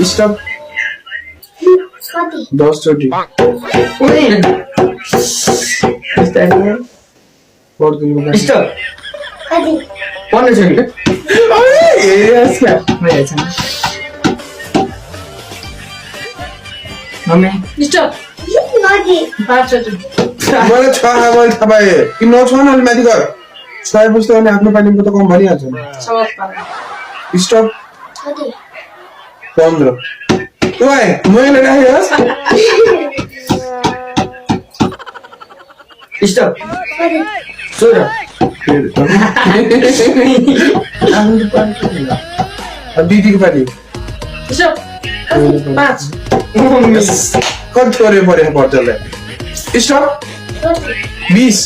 stop 10 चोटी और दिन स्टॉप कति 15 चोटी यस क्या भइरहेछ मम्मी स्टप कति 5 चोटी मलाई छ मैले थाहा पाएँ तिमी नछ न अलि माथि गर सय पुस्तक भने आफ्नो पानीको त कम भनिहाल्छ नि स्टप कति 15 ओए मैले राखेस् स्टॉप कति 16 दिदीको पानी स्टॉप 5 कति थोरै पऱ्यो पर्चललाई स्टप 20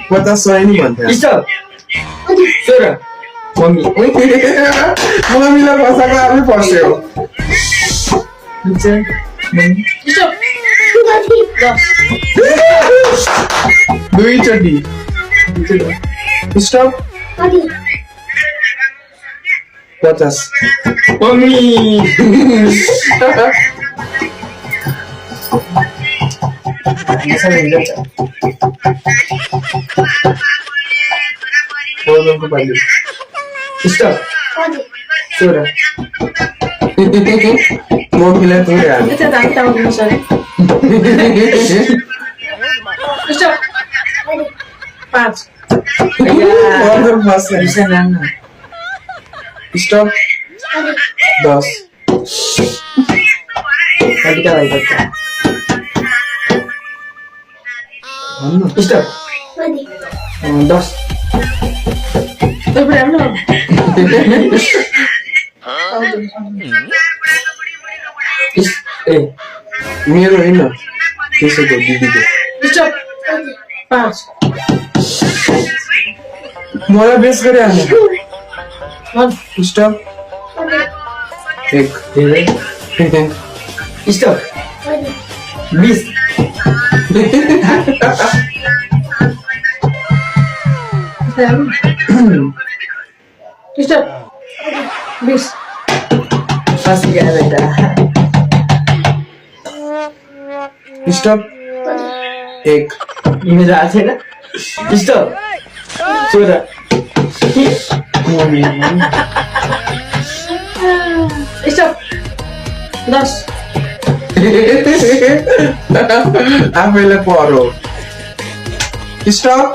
50 100 नि भन्थ्यो स्टॉप 16 मम्मी मम्मीलाई बसाएको आफै फस्यो स्टॉप कति 10 दुईचोटि स्टप कति 50 मम्मी बोल्नुको पानी स्टॉप कति 16 मम्मीलाई थोरै हाल्नु यता दाम टाउनु सर स्टॉप 5 अर्डर बस्छ स्टप कति 10 कतिका भइसक्छ भन्नु स्टप कति 10 तपाईँ राम्रो ए मेरो होइन त्यसैको दिदीको स्टप कति 5 मलाई बेस गरिहाल्नु स्टप कति 1 धेरै स्टप कति 20 स्टप 20 फाँसी गएर बेटा स्टप कति 1 मेरो आएको छैन स्टप 16 स्टप 10 आफैलाई पढो स्टप